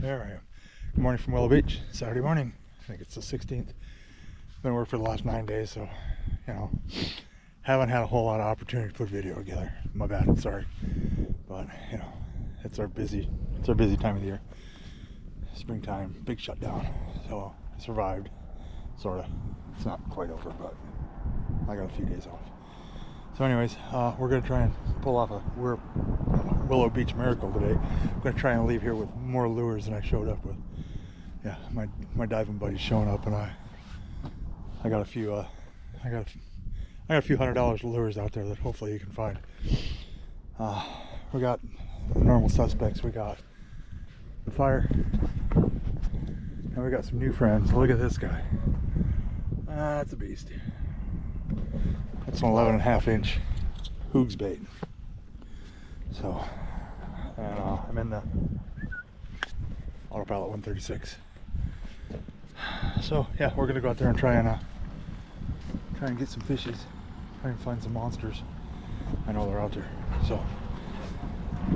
There I am. Good morning from Willow Beach. Saturday morning. I think it's the 16th. Been at work for the last 9 days, so haven't had a whole lot of opportunity to put video together. My bad. Sorry, but it's our busy time of the year. Springtime, big shutdown. So I survived, sorta. It's not quite over, but I got a few days off. So anyways, we're gonna try and pull off a Willow Beach miracle today. I'm gonna try and leave here with more lures than I showed up with. Yeah, my diving buddy's showing up, and I got a few I got a few $100 lures out there that hopefully you can find. We got the normal suspects. We got the fire, and we got some new friends. Look at this guy. That's a beast. That's an 11.5 inch hoogsbait. So, and I'm in the Autopilot 136. So yeah, we're gonna go out there and try and get some fishies, try and find some monsters. I know they're out there, so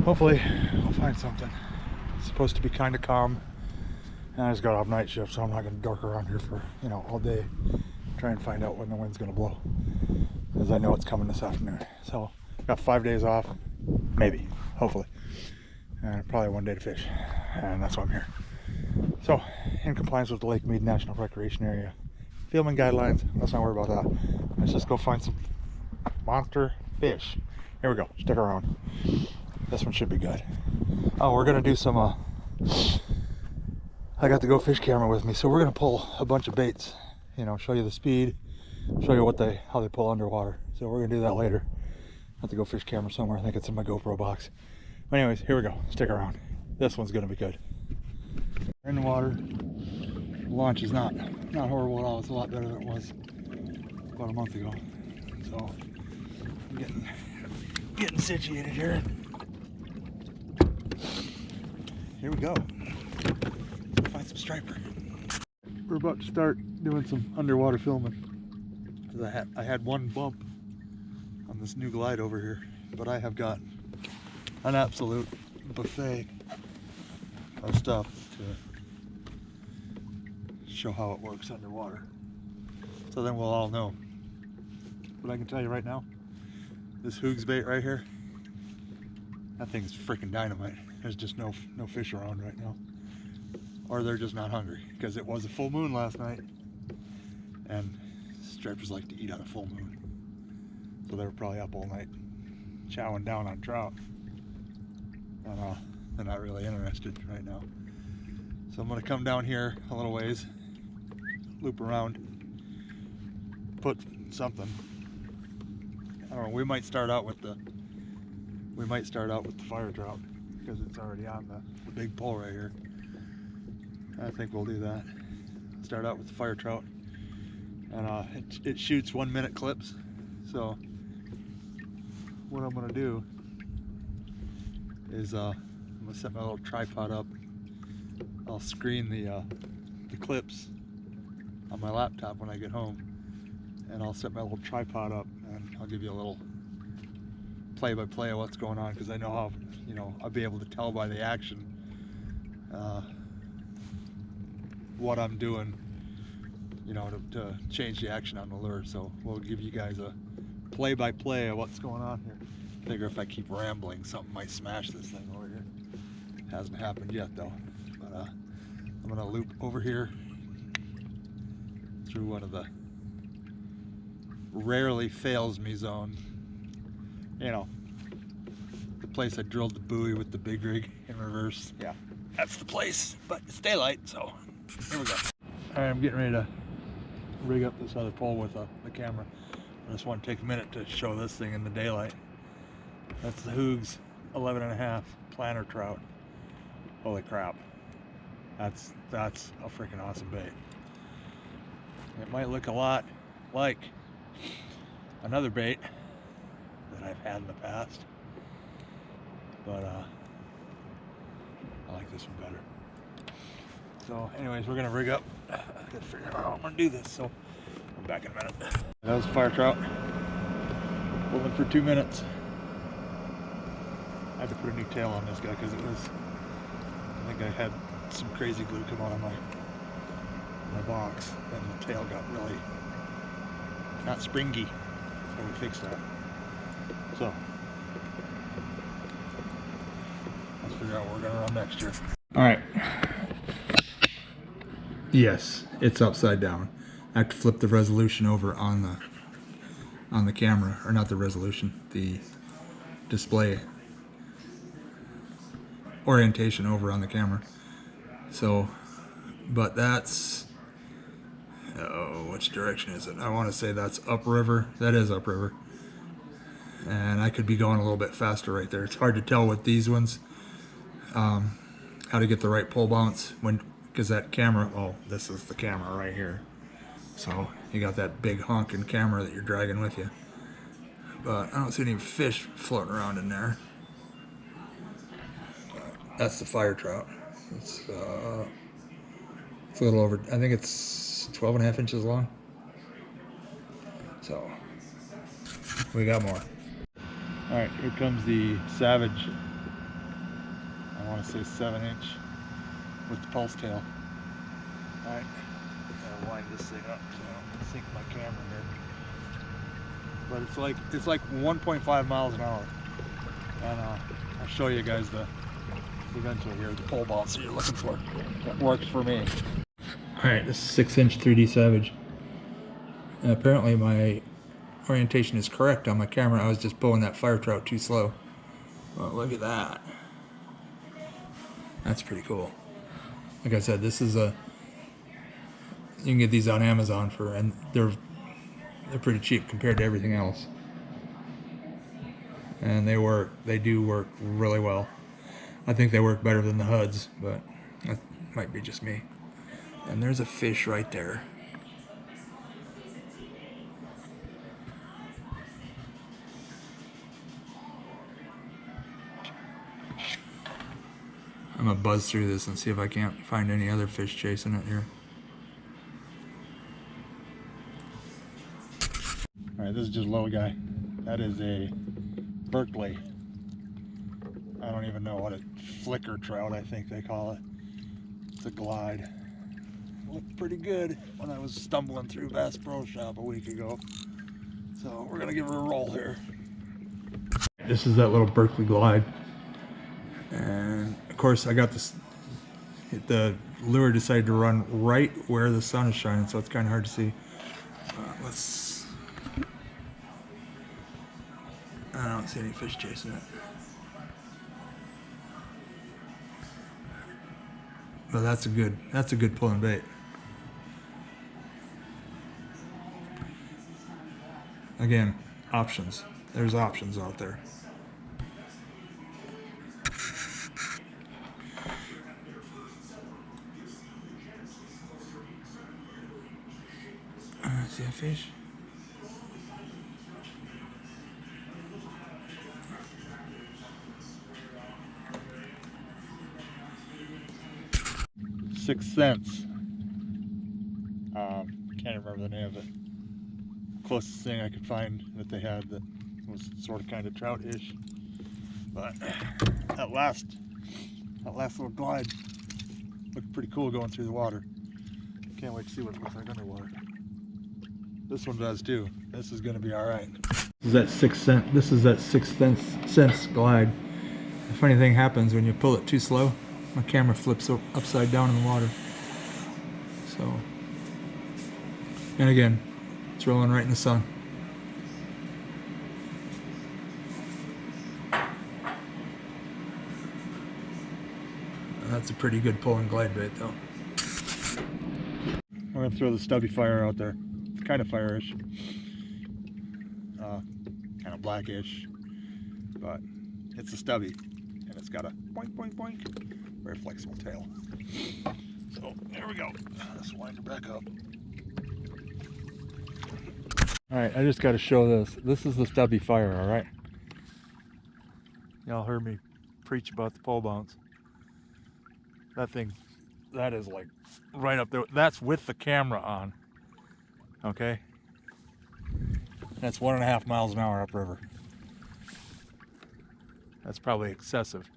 hopefully I'll find something. It's supposed to be kind of calm, and I just got off night shift, so I'm not gonna dork around here for all day, try and find out when the wind's gonna blow, because I know it's coming this afternoon. So got 5 days off, maybe, hopefully, and probably 1 day to fish, and that's why I'm here. So, in compliance with the Lakemead National Recreation Area filming guidelines, let's not worry about that. Let's just go find some monster fish. Here we go, stick around. This one should be good. Oh, we're gonna do some, I got the Go Fish camera with me, so we're gonna pull a bunch of baits, show you the speed, show you how they pull underwater. So we're gonna do that later. I have to Go Fish camera somewhere. I think it's in my GoPro box. But anyways, here we go, stick around. This one's gonna be good. We're in the water. The launch is not horrible at all. It's a lot better than it was about a month ago. So I'm getting situated here. Here we go. Let's find some striper. We're about to start doing some underwater filming. Because I had one bump on this new glide over here, but I have got an absolute buffet of stuff to show how it works underwater, so then we'll all know. But I can tell you right now, this hoogsbait right here, that thing's freaking dynamite. There's just no fish around right now, or they're just not hungry, because it was a full moon last night, and stripers like to eat on a full moon, so they were probably up all night chowing down on trout, and they're not really interested right now. So I'm going to come down here a little ways, loop around, put something. I don't know, we might start out with the fire trout, because it's already on the big pole right here. I think we'll do that. Start out with the fire trout, and it shoots 1 minute clips. So what I'm going to do is I'm going to set my little tripod up. I'll screen the clips on my laptop when I get home, and I'll set my little tripod up, and I'll give you a little play-by-play of what's going on, because I know how, I'll be able to tell by the action what I'm doing, to change the action on the lure. So we'll give you guys a play-by-play of what's going on here. I figure if I keep rambling, something might smash this thing over here. Hasn't happened yet though. But I'm gonna loop over here through one of the rarely fails me zone. The place I drilled the buoy with the big rig in reverse. Yeah, that's the place, but it's daylight, so here we go. All right, I'm getting ready to rig up this other pole with the camera. I just want to take a minute to show this thing in the daylight. That's the Hoogs 11.5 planter trout. Holy crap. That's a freaking awesome bait. It might look a lot like another bait that I've had in the past, but I like this one better. So anyways, we're gonna rig up. I gotta figure out how I'm gonna do this, so I'm back in a minute. That was a fire trout. Holding for 2 minutes. I had to put a new tail on this guy because it was, I think I had some crazy glue come out of my box, and the tail got really not springy, so we fixed that. So let's figure out what we're gonna run next year. All right. Yes, it's upside down. I have to flip the resolution over on the camera, or not the resolution, the display orientation over on the camera. So, but that's, oh, which direction is it? I want to say that's upriver. That is upriver. And I could be going a little bit faster right there. It's hard to tell with these ones how to get the right pull bounce because that camera, oh, this is the camera right here. So you got that big honking camera that you're dragging with you. But I don't see any fish floating around in there. That's the fire trout. It's a little over, I think it's 12.5 inches long. So we got more. All right, here comes the Savage. I want to say 7-inch with the pulse tail. All right, I'm gonna wind this thing up so I'm gonna sink my camera here. But it's like 1.5 miles an hour, and I'll show you guys eventually here the pole bounce that you're looking for. That works for me. All right, this is 6-inch 3D Savage. And apparently my orientation is correct on my camera. I was just pulling that fire trout too slow. Well, look at that. That's pretty cool. Like I said, this is you can get these on Amazon and they're pretty cheap compared to everything else. And they do work really well. I think they work better than the HUDs, but that might be just me. And there's a fish right there. I'm gonna buzz through this and see if I can't find any other fish chasing it here. All right, this is just low guy. That is a Berkeley. I don't even know what a flicker trout, I think they call it. It's a glide. Looked pretty good when I was stumbling through Bass Pro Shop a week ago. So we're gonna give her a roll here. This is that little Berkeley glide. And of course I got this, the lure decided to run right where the sun is shining, so it's kind of hard to see. I don't see any fish chasing it. But that's a good pulling bait. Again, options. There's options out there. See a fish? Sixth Sense. Can't remember the name of it. Closest thing I could find that they had that was sort of kind of trout-ish. But that last little glide looked pretty cool going through the water. Can't wait to see what it looks like underwater. This one does too. This is going to be all right. This is that sixth sense glide. The funny thing happens when you pull it too slow, my camera flips upside down in the water. So, and again, it's rolling right in the sun. That's a pretty good pull and glide bait though. We're going to throw the stubby fire out there. It's kind of fire-ish. Kind of blackish. But it's a stubby. And it's got a boink, boink, boink. Very flexible tail. So there we go. Let's wind it back up. Alright, I just got to show this. This is the stubby fire, alright? Y'all heard me preach about the pole bounce. That thing, that is like right up there. That's with the camera on. Okay? That's 1.5 miles an hour upriver. That's probably excessive.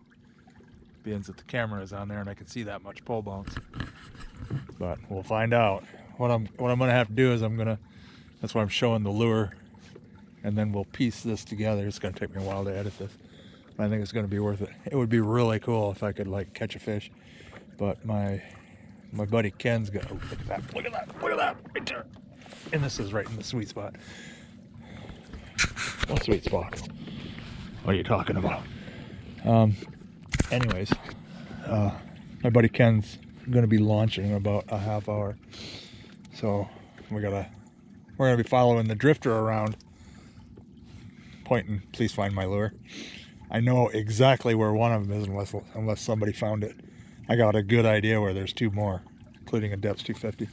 being that the camera is on there and I can see that much pole bounce. But we'll find out. What I'm gonna have to do is that's why I'm showing the lure, and then we'll piece this together. It's gonna take me a while to edit this, but I think it's gonna be worth it. It would be really cool if I could like catch a fish, but my buddy Ken's gonna, oh, look at that, right there. And this is right in the sweet spot. What sweet spot? What are you talking about? Anyways, my buddy Ken's gonna be launching in about a half hour, so we're gonna be following the drifter around, pointing, please find my lure. I know exactly where one of them is unless somebody found it. I got a good idea where there's 2 more, including a depth 250.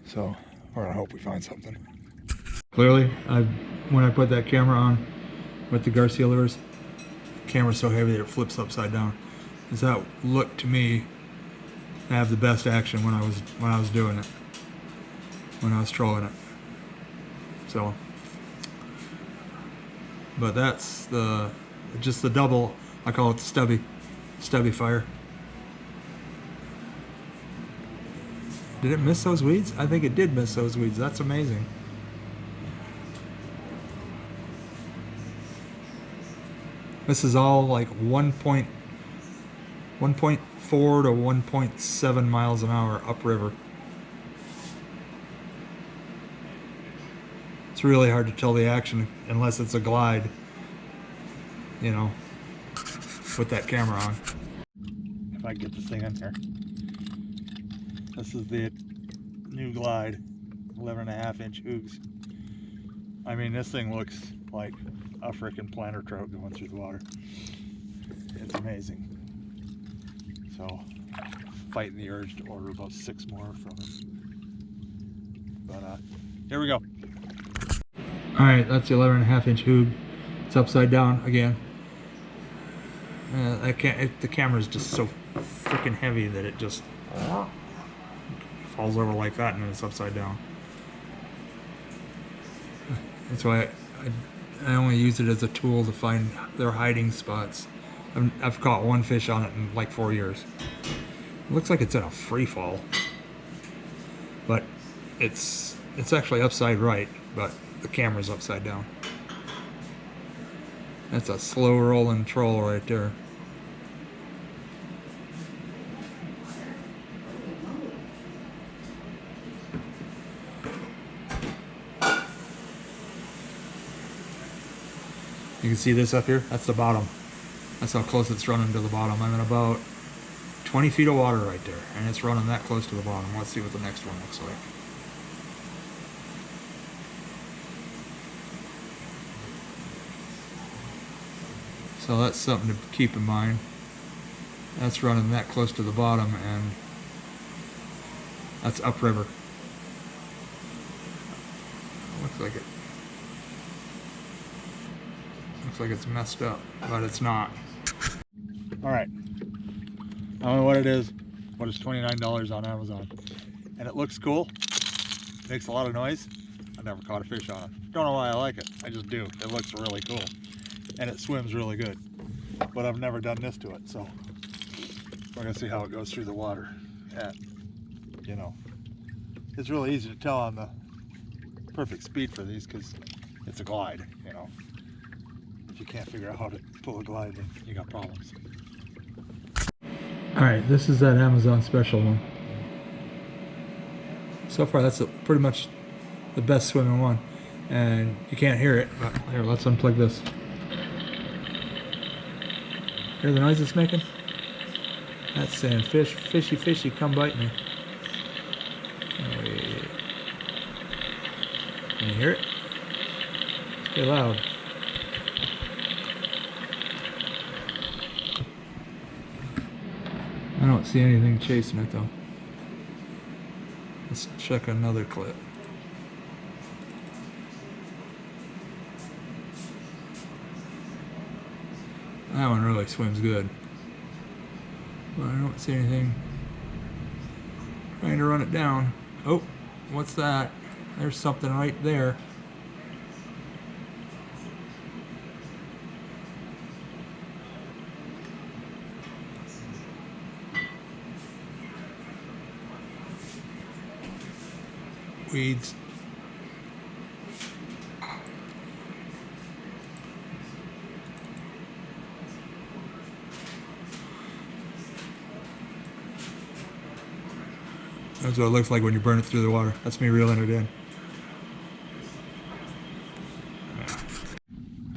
So we're gonna hope we find something. Clearly, when I put that camera on with the Garcia lures, the camera's so heavy that it flips upside down. Does that look to me to have the best action when I was doing it, when I was trolling it? So, but that's just the double, I call it the stubby fire. Did it miss those weeds? I think it did miss those weeds. That's amazing. This is all like 1.4 to 1.7 miles an hour upriver. It's really hard to tell the action unless it's a glide, you know, with that camera on. If I get this thing in here. This is the new glide, 11.5-inch hoogs. I mean, this thing looks like a freaking planter trout going through the water. It's amazing. So, fighting the urge to order about 6 more from him. But here we go. All right, that's the 11.5-inch hoog. It's upside down again. The camera's just so freaking heavy that it just falls over like that, and then it's upside down. That's why I only use it as a tool to find their hiding spots. I've caught 1 fish on it in like 4 years. It looks like it's in a free fall, but it's actually upside right, but the camera's upside down. That's a slow rolling troll right there. You can see this up here, that's the bottom. That's how close it's running to the bottom. I'm in about 20 feet of water right there, and it's running that close to the bottom. Let's see what the next one looks like. So that's something to keep in mind. That's running that close to the bottom, and that's upriver. Looks like it. Looks like it's messed up, but it's not. All right. I don't know what it is, but it's $29 on Amazon, and it looks cool. Makes a lot of noise. I never caught a fish on it. Don't know why I like it. I just do. It looks really cool, and it swims really good. But I've never done this to it, so we're gonna see how it goes through the water. And you know, it's really easy to tell on the perfect speed for these because it's a glide. You know, if you can't figure out how to pull a glide, then you got problems. All right, this is that Amazon special one. So far, that's pretty much the best swimming one, and you can't hear it. But here, let's unplug this. Hear the noise it's making? That's saying, fish, fishy, fishy, come bite me. Wait. Can you hear it? It's pretty loud. I don't see anything chasing it though. Let's check another clip. That one really swims good. But I don't see anything. Trying to run it down. Oh, what's that? There's something right there. weeds. That's what it looks like when you burn it through the water. That's me reeling it in.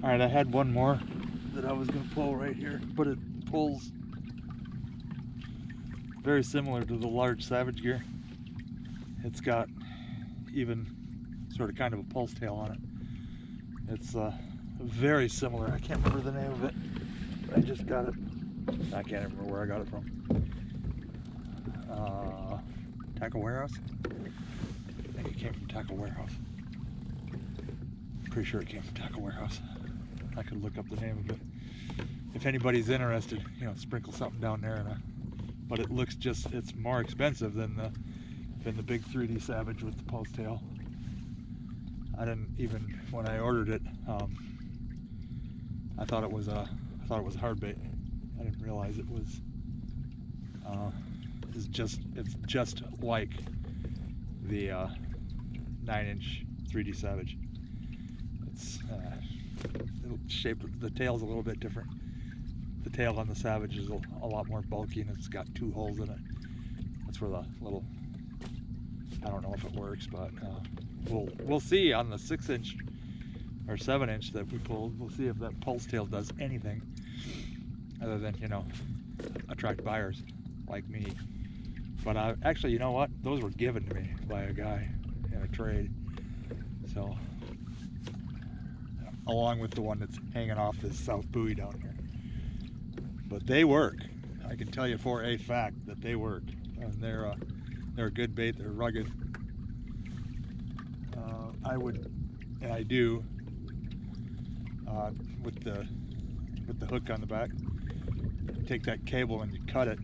Alright, I had one more that I was going to pull right here, but it pulls very similar to the large Savage Gear. It's got even sort of kind of a pulse tail on it. It's very similar. I can't remember the name of it. I just got it. I can't remember where I got it from. Tackle Warehouse? I think it came from Tackle Warehouse. Pretty sure it came from Tackle Warehouse. I could look up the name of it. If anybody's interested, you know, sprinkle something down there. But it looks just, it's more expensive than the big 3D Savage with the pulse tail. I didn't even, when I ordered it, I thought it was a hard bait. I didn't realize it was it's just like the 9-inch 3D Savage. It's shape of the tail's a little bit different. The tail on the Savage is a lot more bulky, and it's got 2 holes in it. That's where the little, I don't know if it works, but we'll see on the 6-inch or 7-inch that we pulled. We'll see if that pulse tail does anything other than, you know, attract buyers like me. But actually, you know what? Those were given to me by a guy in a trade. So, along with the one that's hanging off this south buoy down here. But they work. I can tell you for a fact that they work, and they're a good bait. They're rugged. I would, and I do, with the hook on the back. Take that cable and you cut it.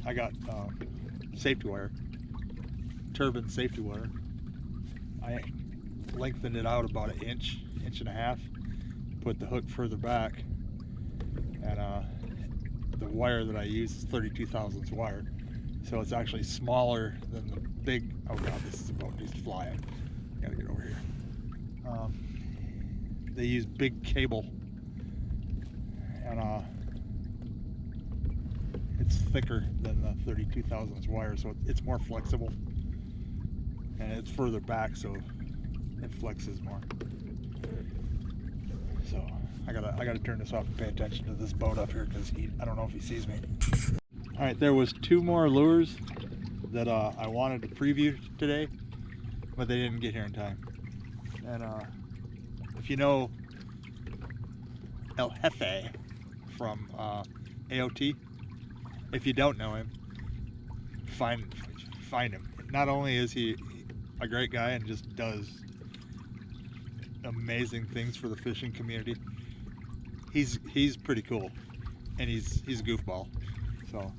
I got safety wire, turbine safety wire. I lengthened it out about an inch and a half. Put the hook further back, and the wire that I use is 32 thousandths wire, so it's actually smaller than the big. Oh god, this is about to fly. I gotta get over here. They use big cable, and it's thicker than the 32 thousandths wire, so it's more flexible, and it's further back, so it flexes more. So I gotta turn this off and pay attention to this boat up here, because I don't know if he sees me. All right, there was 2 more lures that I wanted to preview today, but they didn't get here in time. And if you know El Jefe from AOT, if you don't know him, find him. Not only is he a great guy and just does amazing things for the fishing community, he's pretty cool, and he's a goofball. So,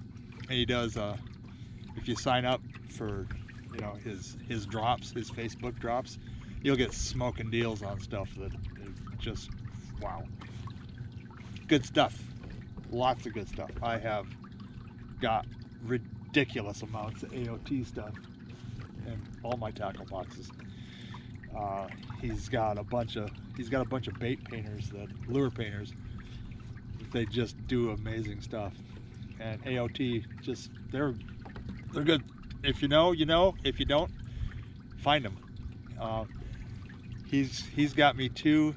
and he does if you sign up for, you know, his drops, his Facebook drops, you'll get smoking deals on stuff that is just wow. Good stuff. Lots of good stuff. I have got ridiculous amounts of AOT stuff in all my tackle boxes. He's got a bunch of bait painters, lure painters. They just do amazing stuff. And AOT, just they're good. If you know, you know. If you don't, find them. He's got me 2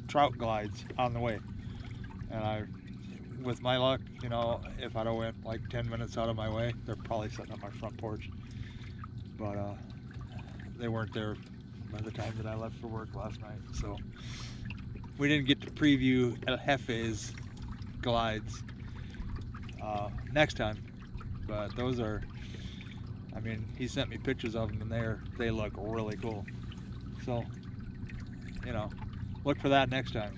trout glides on the way, and with my luck, you know, if I'd have went like 10 minutes out of my way, they're probably sitting on my front porch. But they weren't there by the time that I left for work last night, so we didn't get to preview El Jefe's glides next time. But those are, I mean, he sent me pictures of them, and they look really cool. So, you know, look for that next time.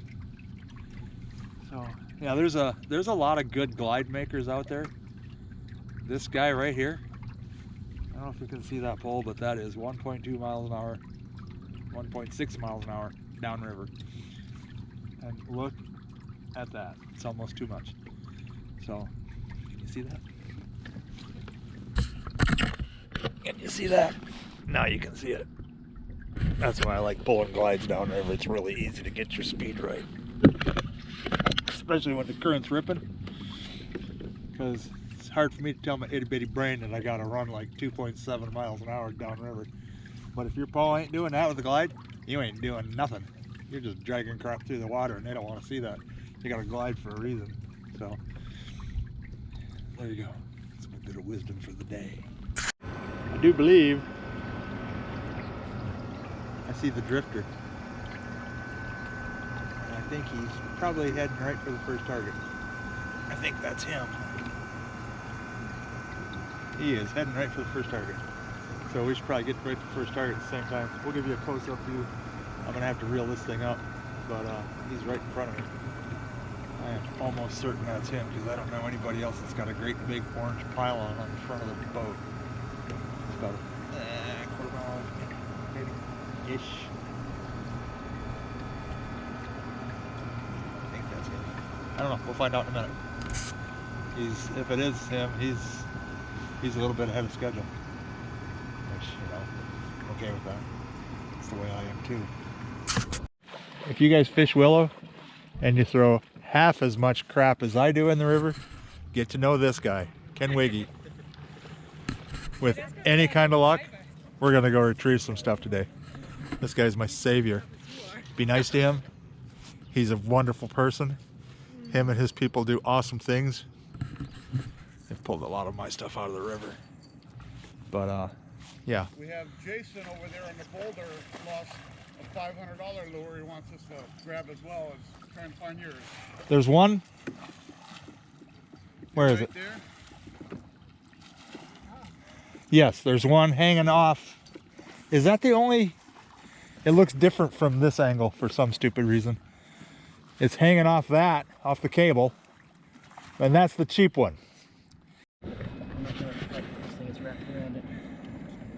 So yeah, there's a lot of good glide makers out there. This guy right here, I don't know if you can see that pole, but that is 1.2 miles an hour, 1.6 miles an hour downriver. And look at that, it's almost too much. So, can you see that? Can you see that? Now you can see it. That's why I like pulling glides downriver. It's really easy to get your speed right. Especially when the current's ripping. Because it's hard for me to tell my itty bitty brain that I gotta run like 2.7 miles an hour downriver. But if your paw ain't doing that with the glide, you ain't doing nothing. You're just dragging crap through the water and they don't want to see that. You gotta glide for a reason. So, there you go. That's my bit of wisdom for the day. I do believe I see the drifter. And I think he's probably heading right for the first target. I think that's him. He is heading right for the first target. So we should probably get right to the first target at the same time. We'll give you a close-up view. I'm gonna have to reel this thing up, but he's right in front of me. I am almost certain that's him because I don't know anybody else that's got a great big orange pylon on the front of the boat. It's about a quarter mile off me, maybe ish. I think that's him. I don't know. We'll find out in a minute. If it is him, he's a little bit ahead of schedule. Which, you know, I'm okay with that. That's the way I am too. If you guys fish Willow and you throw half as much crap as I do in the river, get to know this guy, Ken Wiggy. With any kind of luck, we're gonna go retrieve some stuff today. This guy's my savior. Be nice to him. He's a wonderful person. Him and his people do awesome things. They've pulled a lot of my stuff out of the river. But yeah. We have Jason over there on the boulder lost a $500 lure he wants us to grab as well as try and find yours. There's one. Where is it? There? Yes, there's one hanging off. Is that the only? It looks different from this angle for some stupid reason. It's hanging off off the cable, and that's the cheap one. I'm not sure if this thing is wrapped around it.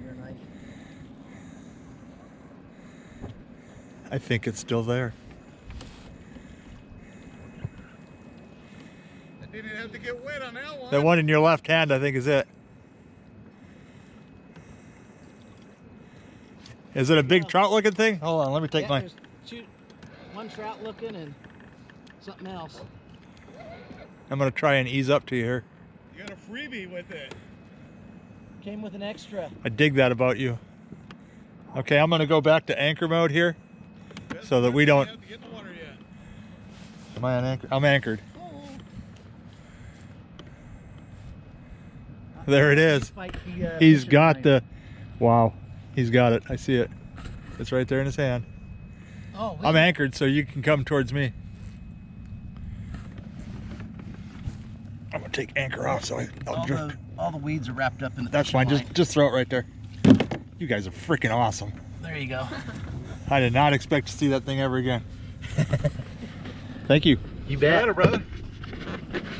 Your knife. I think it's still there. I didn't have to get wet on that one. That one in your left hand, I think, is it. Is it a big trout looking thing? Hold on, let me take my... There's one trout looking and something else. I'm gonna try and ease up to you here. You got a freebie with it. Came with an extra. I dig that about you. Okay, I'm gonna go back to anchor mode here, so that we don't... Get in the water yet. Am I on anchor? I'm anchored. There it is. He's got the... Wow. He's got it. I see it. It's right there in his hand. Oh, I'm anchored, so you can come towards me. I'm gonna take anchor off, so I'll drift. All the weeds are wrapped up in the... That's fine. Just throw it right there. You guys are freaking awesome. There you go. I did not expect to see that thing ever again. Thank you. You bet. Later, brother.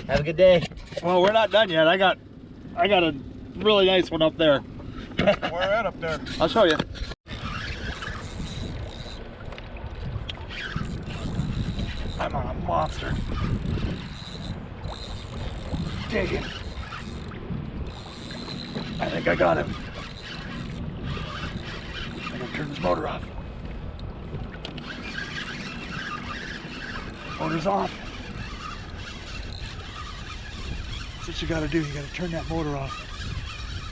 Have a good day. Well, we're not done yet. I got a really nice one up there. Where at up there? I'll show you. I'm on a monster. Dig it. I think I got him. I'm gonna turn this motor off. Motor's off. That's what you gotta do. You gotta turn that motor off.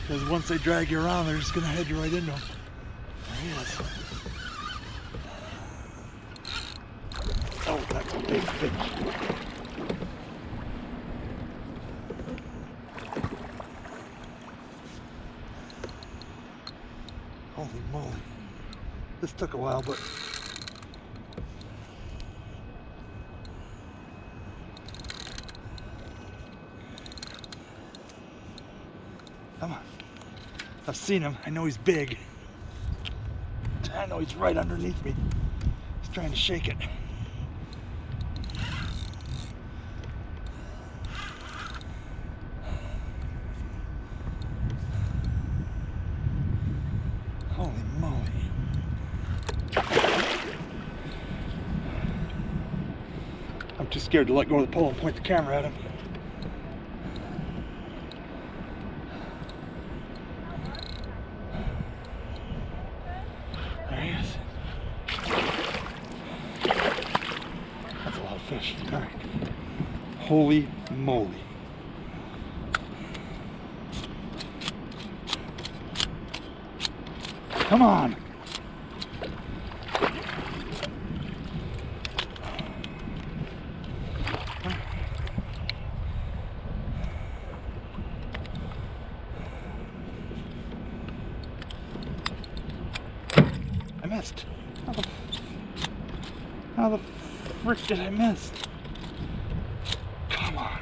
Because once they drag you around, they're just going to head you right into them. There he is. Oh, that's a big fish. Holy moly. This took a while, but... Come on. I've seen him. I know he's big. I know he's right underneath me. He's trying to shake it. Holy moly. I'm too scared to let go of the pole and point the camera at him. Holy moly. Come on. I missed. How the frick did I miss? Come on.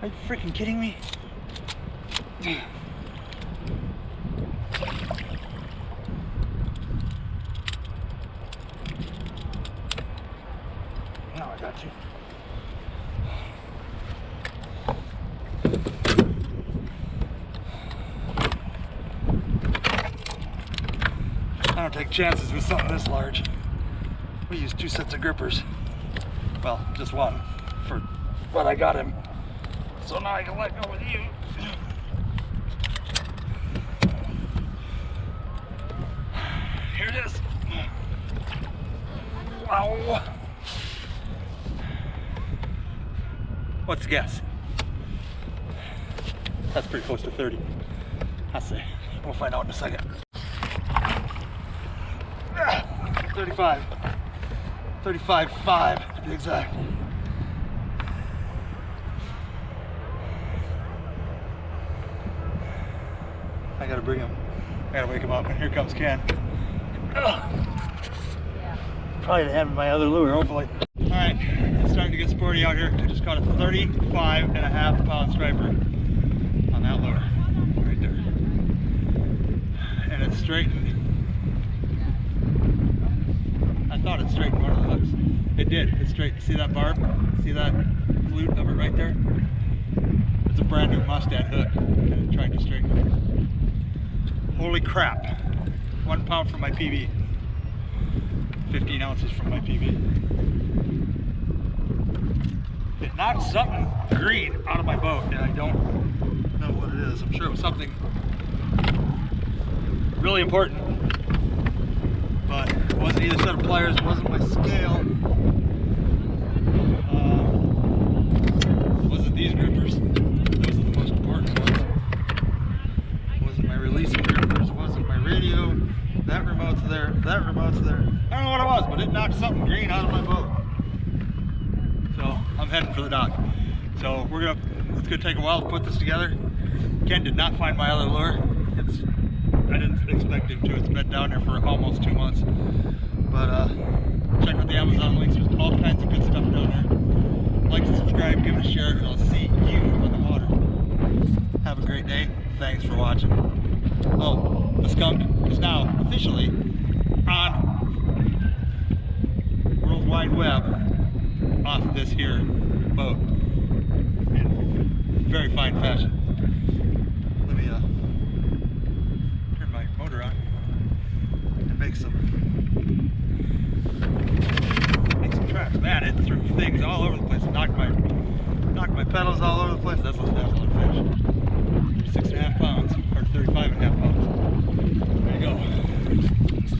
Are you freaking kidding me? Now I got you. I don't take chances with something this large. We use 2 sets of grippers. Well, just one for what I got him. So now I can let go with you. Here it is. Wow. What's the guess? That's pretty close to 30. I'll say. We'll find out in a second. 35. 35.5 to be exact. I gotta bring him. I gotta wake him up. And here comes Ken. Probably to have my other lure, hopefully. Alright, it's starting to get sporty out here. I just caught a 35.5 pound striper on that lure. Right there. And it's straightened. I thought it straightened one of the hooks. It did. It straightened. See that barb? See that flute of it right there? It's a brand new Mustad hook. And it tried to straighten it. Holy crap. 1 pound from my PB. 15 ounces from my PB. It knocked something green out of my boat, and I don't know what it is. I'm sure it was something really important, but it wasn't either set of pliers, it wasn't my scale, it wasn't these grippers. Those are the most important ones. It wasn't my releasing grippers, it wasn't my radio. That remote's there, that remote's there. I don't know what it was, but it knocked something green out of my boat. So I'm heading for the dock. So it's gonna take a while to put this together. Ken did not find my other lure. I didn't expect him to. It's been down there for almost 2 months. But check out the Amazon links. There's all kinds of good stuff down there. Like and subscribe, give it a share, and I'll see you on the water. Have a great day. Thanks for watching. Oh, the skunk is now officially on World Wide Web off this here boat in very fine fashion. Let me turn my motor on and make some tracks. Man, it threw things all over the place. It knocked my pedals all over the place. That's a lot of fish. 6.5 pounds, or 35.5 pounds.